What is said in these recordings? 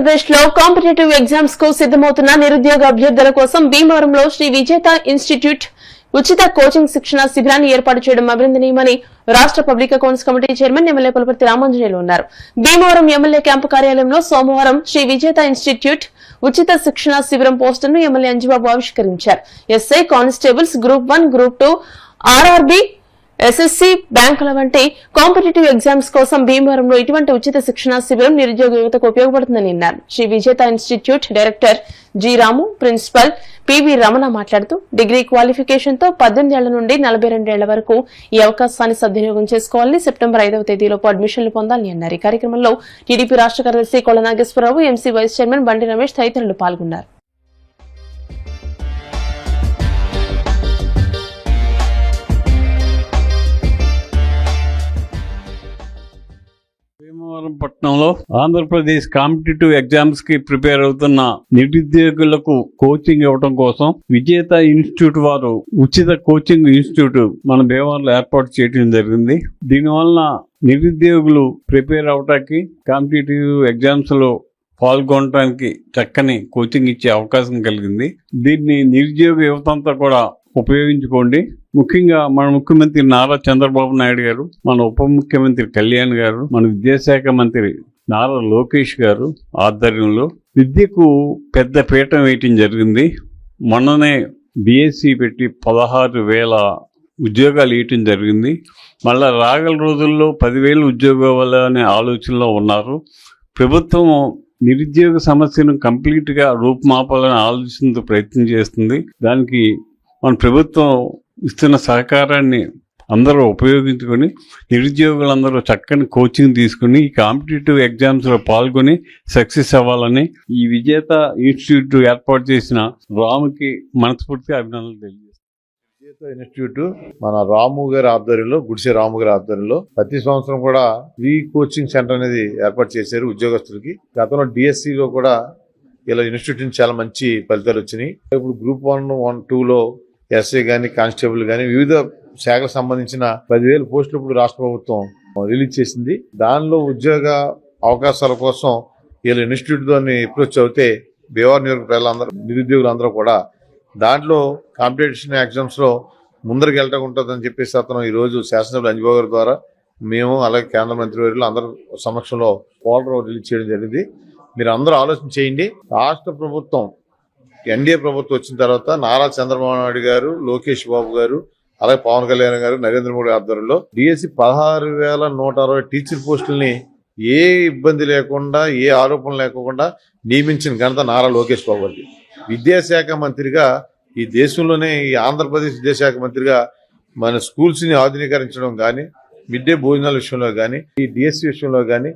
ఆంధ్రప్రదేశ్ లో competitive exams కు సిద్దమవుతున్న నిరుద్యోగ అభ్యర్థుల కోసం భీమవరంలో శ్రీ విజేత ఇన్స్టిట్యూట్ ఉచిత కోచింగ్ శిక్షణ శిబిరాన్ని ఏర్పాటు చేయడం అభినందనీయమని రాష్ట్ర public accounts committee chairman MLA Pulaparthi Ramanjaneyulu అన్నారు. భీమవరం ఎమ్మెల్యే క్యాంపు కార్యాలయంలో సోమవారం శ్రీ విజేత ఇన్స్టిట్యూట్ ఉచిత శిక్షణ శిబిరం పోస్టర్ను ఎమ్మెల్యే అంజిబాబు ఆవిష్కరించారు. SI, constables, group 1, group 2, RRB, SSC, బ్యాంకుల వంటి కాంపిటేటివ్ ఎగ్జామ్స్ కోసం భీమవరంలో ఇటువంటి ఉచిత శిక్షణ శిబిరం నిరుద్యోగ యువతకు ఉపయోగపడుతుందని అన్నారు. శ్రీ విజేత ఇన్స్టిట్యూట్ డైరెక్టర్ జి రాము, ప్రిన్సిపల్ పివి రమణ మాట్లాడుతూ డిగ్రీ క్వాలిఫికేషన్ తో 18 ఏళ్ల నుండి 42 ఏళ్ల వరకు ఈ అవకాశాన్ని సద్వినియోగం చేసుకోవాలని, సెప్టెంబర్ 5వ తేదీలోపు అడ్మిషన్లు పొందాలని అన్నారు. ఈ కార్యక్రమంలో టీడీపీ రాష్ట్ర కార్యదర్శి కొల్ల నాగేశ్వరరావు, ఎంసీ వైస్ చైర్మన్ బండి రమేష్ తదితరులు పాల్గొన్నారు. భీమవరం పట్టణంలో ఆంధ్రప్రదేశ్ కాంపిటేటివ్ ఎగ్జామ్స్ కి ప్రిపేర్ అవుతున్న నిరుద్యోగులకు కోచింగ్ ఇవ్వడం కోసం విజేత ఇన్స్టిట్యూట్ వారు ఉచిత కోచింగ్ ఇన్స్టిట్యూట్ మన భీమవరంలో ఏర్పాటు చేయడం జరిగింది. దీనివల్ల నిరుద్యోగులు ప్రిపేర్ అవడానికి, కాంపిటేటివ్ ఎగ్జామ్స్ లో పాల్గొనడానికి చక్కని కోచింగ్ ఇచ్చే అవకాశం కలిగింది. దీన్ని నిరుద్యోగ యువతంతా కూడా ఉపయోగించుకోండి. ముఖ్యంగా మన ముఖ్యమంత్రి నారా చంద్రబాబు నాయుడు గారు, మన ఉప ముఖ్యమంత్రి కళ్యాణ్ గారు, మన విద్యాశాఖ మంత్రి నారా లోకేష్ గారు ఆధ్వర్యంలో విద్యకు పెద్ద పీఠం వేయటం జరిగింది. మొన్ననే బిఎస్సి పెట్టి 16,000 ఉద్యోగాలు ఇవ్వటం జరిగింది. మళ్ళా రాగల రోజుల్లో 10,000 ఉద్యోగాలు అనే ఆలోచనలో ఉన్నారు. ప్రభుత్వం నిరుద్యోగ సమస్యను కంప్లీట్ గా రూపుమాపాలని ఆలోచనతో ప్రయత్నం చేస్తుంది. దానికి మన ప్రభుత్వం ఇస్తున్న సహకారాన్ని అందరూ ఉపయోగించుకొని నిరుద్యోగులందరూ చక్కని కోచింగ్ తీసుకుని ఈ కాంపిటేటివ్ ఎగ్జామ్స్ లో పాల్గొని సక్సెస్ అవ్వాలని ఈ విజేత ఇన్స్టిట్యూట్ ఏర్పాటు చేసిన రాముకి మనస్ఫూర్తిగా అభినందనలు తెలియజేస్తాను. విజేత ఇన్స్టిట్యూట్ మన రాము గారి ఆధ్వర్యంలో, గుడిసె రాము గారి ఆధ్వర్యంలో ప్రతి సంవత్సరం కూడా ఫ్రీ కోచింగ్ సెంటర్ అనేది ఏర్పాటు చేశారు ఉద్యోగస్తులకి. గతంలో డిఎస్సిలో కూడా ఇలా ఇన్స్టిట్యూట్ నుంచి చాలా మంచి ఫలితాలు వచ్చినాయి. ఇప్పుడు గ్రూప్ 1, 2లో ఎస్ఐ కానీ, కానిస్టేబుల్ కానీ వివిధ శాఖలకు సంబంధించిన 10,000 పోస్టులు ఇప్పుడు రాష్ట్ర ప్రభుత్వం రిలీజ్ చేసింది. దానిలో ఉద్యోగ అవకాశాల కోసం వీళ్ళ ఇన్స్టిట్యూట్ తోని అప్రోచ్ అవుతే భీమవరం నియోజకవర్గ నిరుద్యోగులందరూ కూడా దాంట్లో కాంపిటీషన్ ఎగ్జామ్స్ లో ముందరికి వెళ్ళటం ఉంటుందని చెప్పేసి అతను ఈ రోజు శాసనసభ్యులు అంజిబాబు గారి ద్వారా మేము, అలాగే కేంద్ర మంత్రి వర్యులు అందరి సమక్షంలో పోస్టర్ రిలీజ్ చేయడం జరిగింది. మీరు అందరూ ఆలోచన చేయండి. రాష్ట్ర ప్రభుత్వం ఎన్డీఏ ప్రభుత్వం వచ్చిన తర్వాత నారా చంద్రబాబు నాయుడు గారు, లోకేష్ బాబు గారు, అలాగే పవన్ కళ్యాణ్ గారు, నరేంద్ర మోడీ ఆధ్వర్యంలో డిఎస్సి 16,160 టీచర్ పోస్టుల్ని ఏ ఇబ్బంది లేకుండా, ఏ ఆరోపణ లేకుండా నియమించిన ఘనత నారా లోకేష్ బాబు గారికి. విద్యాశాఖ మంత్రిగా ఈ దేశంలోనే, ఈ ఆంధ్రప్రదేశ్ విద్యాశాఖ మంత్రిగా మన స్కూల్స్ ని ఆధునీకరించడం కానీ, మిడ్ డే భోజనాల విషయంలో కానీ, ఈ డిఎస్సి విషయంలో కానీ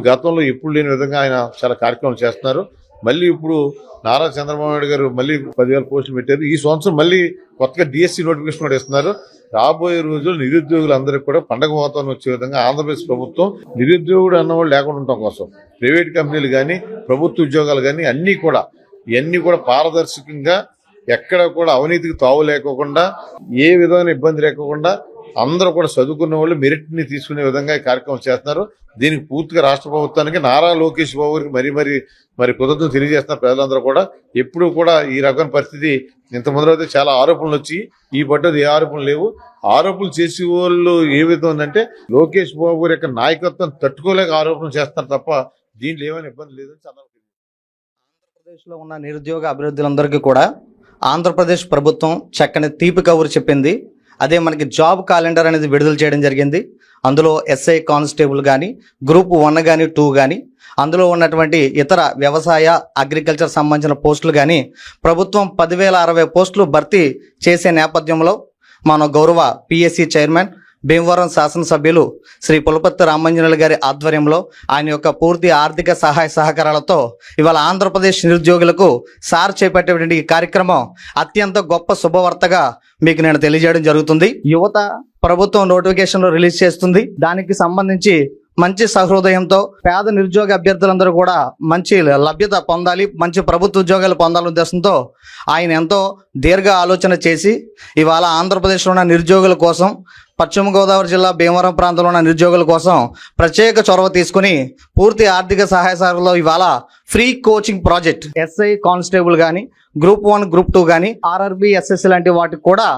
గతంలో ఎప్పుడు లేని విధంగా ఆయన చాలా కార్యక్రమాలు చేస్తున్నారు. మళ్ళీ ఇప్పుడు నారా చంద్రబాబు నాయుడు గారు మళ్ళీ 10,000 పోస్టులు పెట్టారు. ఈ సంవత్సరం మళ్ళీ కొత్తగా డిఎస్సి నోటిఫికేషన్ కూడా ఇస్తున్నారు. రాబోయే రోజులు నిరుద్యోగులందరికీ కూడా పండగ వాతావరణం వచ్చే విధంగా ఆంధ్రప్రదేశ్ ప్రభుత్వం నిరుద్యోగుడు అన్నవాళ్ళు లేకుండా ఉండటం కోసం ప్రైవేట్ కంపెనీలు కానీ, ప్రభుత్వ ఉద్యోగాలు కానీ ఇవన్నీ కూడా పారదర్శకంగా, ఎక్కడ కూడా అవినీతికి తావు లేకోకుండా, ఏ విధమైన ఇబ్బంది లేకుండా అందరూ కూడా చదువుకున్న వాళ్ళు మెరిట్ ని తీసుకునే విధంగా ఈ కార్యక్రమం చేస్తున్నారు. దీనికి పూర్తిగా రాష్ట్ర ప్రభుత్వానికి, నారా లోకేష్ బాబు గారికి మరి కృతజ్ఞతలు తెలియజేస్తున్నారు. ప్రజలందరూ కూడా ఎప్పుడు కూడా ఈ రకమైన పరిస్థితి ఇంతమంది అయితే చాలా ఆరోపణలు వచ్చి ఈ పట్టది ఏ ఆరోపణలు లేవు. ఆరోపణలు చేసే వాళ్ళు ఏ విధంగా ఉందంటే లోకేష్ బాబు గారి యొక్క నాయకత్వం తట్టుకోలేక ఆరోపణలు చేస్తారు తప్ప దీంట్లో ఏమైనా ఇబ్బంది లేదని ఆంధ్రప్రదేశ్ లో ఉన్న నిరుద్యోగ అభివృద్ధులందరికీ కూడా ఆంధ్రప్రదేశ్ ప్రభుత్వం చక్కని తీపి కబురు చెప్పింది. అదే మనకి జాబ్ క్యాలెండర్ అనేది విడుదల చేయడం జరిగింది. అందులో ఎస్ఐ, కానిస్టేబుల్ కానీ, గ్రూప్ 1 కానీ, 2 కానీ, అందులో ఉన్నటువంటి ఇతర వ్యవసాయ, అగ్రికల్చర్ సంబంధించిన పోస్టులు కానీ ప్రభుత్వం 10,060 పోస్టులు భర్తీ చేసే నేపథ్యంలో మన గౌరవ పిఎస్సి చైర్మన్, భీమవరం శాసనసభ్యులు శ్రీ పులపర్తి రామాంజనేయులు గారి ఆధ్వర్యంలో ఆయన యొక్క పూర్తి ఆర్థిక సహాయ సహకారాలతో ఇవాళ ఆంధ్రప్రదేశ్ నిరుద్యోగులకు సార్ చేపట్టేటువంటి ఈ కార్యక్రమం అత్యంత గొప్ప శుభవార్తగా మీకు నేను తెలియజేయడం జరుగుతుంది. యువత ప్రభుత్వం నోటిఫికేషన్లు రిలీజ్ చేస్తుంది. దానికి సంబంధించి మంచి సహృదయంతో పేద నిరుద్యోగ అభ్యర్థులందరూ కూడా మంచి లభ్యత పొందాలి, మంచి ప్రభుత్వ ఉద్యోగాలు పొందాలనే ఉద్దేశంతో ఆయన ఎంతో దీర్ఘ ఆలోచన చేసి ఇవాళ ఆంధ్రప్రదేశ్లో ఉన్న నిరుద్యోగుల కోసం పశ్చిమ గోదావరి జిల్లా భీమవరం ప్రాంతంలో ఉన్న నిరుద్యోగుల కోసం ప్రత్యేక చొరవ తీసుకుని పూర్తి ఆర్థిక సహాయ సహకారంలో ఇవాళ free coaching project SI constable కానీ గ్రూప్ 1 గ్రూప్ 2 కానీ ఆర్ఆర్బి ఎస్ఎస్సి లాంటి వాటికి కూడా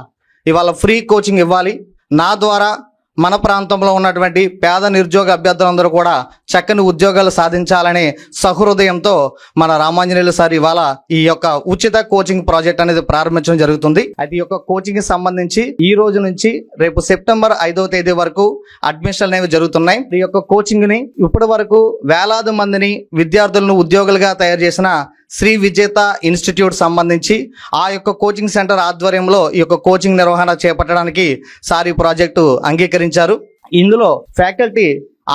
ఇవాళ ఫ్రీ కోచింగ్ ఇవ్వాలి. నా ద్వారా మన ప్రాంతంలో ఉన్నటువంటి పేద నిరుద్యోగ అభ్యర్థులందరూ కూడా చక్కని ఉద్యోగాలు సాధించాలనే సహృదయంతో మన రామాంజనేయులు సార్ ఇవాళ ఈ యొక్క ఉచిత కోచింగ్ ప్రాజెక్ట్ అనేది ప్రారంభించడం జరుగుతుంది. అది యొక్క కోచింగ్ సంబంధించి ఈ రోజు నుంచి రేపు సెప్టెంబర్ 5వ తేదీ వరకు అడ్మిషన్లు అనేవి జరుగుతున్నాయి. ఈ యొక్క కోచింగ్ ని ఇప్పటి వరకు వేలాది మందిని విద్యార్థులను ఉద్యోగులుగా తయారు చేసిన శ్రీ విజేత ఇన్స్టిట్యూట్ సంబంధించి ఆ యొక్క కోచింగ్ సెంటర్ ఆధ్వర్యంలో ఈ యొక్క కోచింగ్ నిర్వహణ చేపట్టడానికి సార్ ఈ ప్రాజెక్టు అంగీకరించారు. ఇందులో ఫ్యాకల్టీ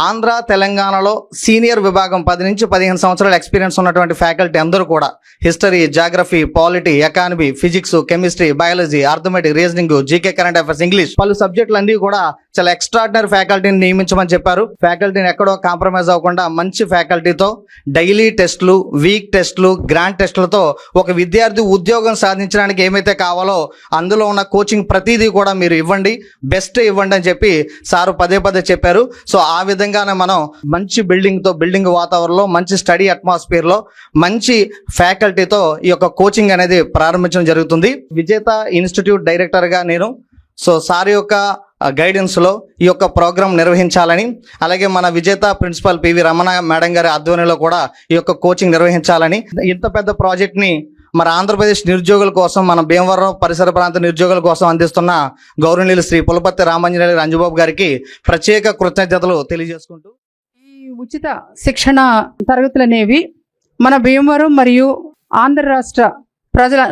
ఆంధ్ర తెలంగాణలో సీనియర్ విభాగం 10 నుంచి 15 సంవత్సరాల ఎక్స్పీరియన్స్ ఉన్నటువంటి ఫ్యాకల్టీ అందరూ కూడా history, geography, polity, economy, physics, chemistry, biology, arithmetic, reasoning, GK, current affairs, English పలు సబ్జెక్టులు అన్ని కూడా చాలా ఎక్స్ట్రాడినరీ ఫ్యాకల్టీని నియమించమని చెప్పారు. ఫ్యాకల్టీని ఎక్కడో కాంప్రమైజ్ అవ్వకుండా మంచి ఫ్యాకల్టీతో డైలీ టెస్టులు, వీక్ టెస్టులు, గ్రాండ్ టెస్టులతో ఒక విద్యార్థి ఉద్యోగం సాధించడానికి ఏమైతే కావాలో అందులో ఉన్న కోచింగ్ ప్రతిదీ కూడా మీరు ఇవ్వండి, బెస్ట్ ఇవ్వండి అని చెప్పి సారు పదే పదే చెప్పారు. సో ఆ విధంగానే మనం మంచి బిల్డింగ్ వాతావరణంలో మంచి స్టడీ అట్మాస్ఫియర్ లో మంచి ఫ్యాకల్టీతో ఈ యొక్క కోచింగ్ అనేది ప్రారంభించడం జరుగుతుంది. విజేత ఇన్స్టిట్యూట్ డైరెక్టర్ గా నేను సార్ యొక్క గైడెన్స్ లో ఈ యొక్క ప్రోగ్రాం నిర్వహించాలని, అలాగే మన విజేత ప్రిన్సిపల్ పివి రమణ మేడం గారి ఆధ్వర్యంలో కూడా ఈ యొక్క కోచింగ్ నిర్వహించాలని, ఇంత పెద్ద ప్రాజెక్ట్ ని మన ఆంధ్రప్రదేశ్ నిరుద్యోగుల కోసం, మన భీమవరం పరిసర ప్రాంత నిరుద్యోగుల కోసం అందిస్తున్న గౌరవనీయులు శ్రీ పులపర్తి రామాంజనేయులు రంజుబాబు గారికి ప్రత్యేక కృతజ్ఞతలు తెలియజేసుకుంటూ, ఈ ఉచిత శిక్షణ తరగతులు అనేవి మన భీమవరం మరియు ఆంధ్ర రాష్ట్ర ప్రజల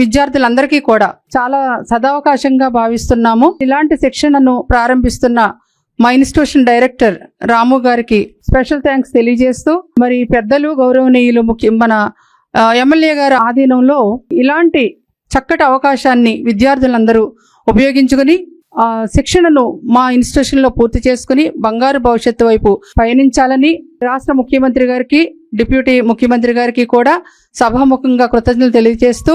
విద్యార్థులందరికీ కూడా చాలా సదవకాశంగా భావిస్తున్నాము. ఇలాంటి శిక్షణను ప్రారంభిస్తున్న మా ఇన్స్టిట్యూషన్ డైరెక్టర్ రాము గారికి స్పెషల్ థ్యాంక్స్ తెలియజేస్తూ, మరి పెద్దలు గౌరవనీయులు మన ఎమ్మెల్యే గారి ఆధీనంలో ఇలాంటి చక్కటి అవకాశాన్ని విద్యార్థులందరూ ఉపయోగించుకుని శిక్షణను మా ఇన్స్టిట్యూషన్లో పూర్తి చేసుకుని బంగారు భవిష్యత్తు వైపు పయనించాలని రాష్ట్ర ముఖ్యమంత్రి గారికి, డిప్యూటీ ముఖ్యమంత్రి గారికి కూడా సభాముఖంగా కృతజ్ఞతలు తెలియజేస్తూ,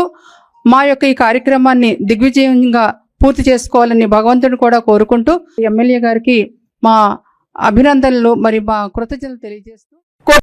మా యొక్క ఈ కార్యక్రమాన్ని దిగ్విజయంగా పూర్తి చేసుకోవాలని భగవంతుడు కూడా కోరుకుంటూ ఎమ్మెల్యే గారికి మా అభినందనలు మరి మా కృతజ్ఞతలు తెలియజేస్తూ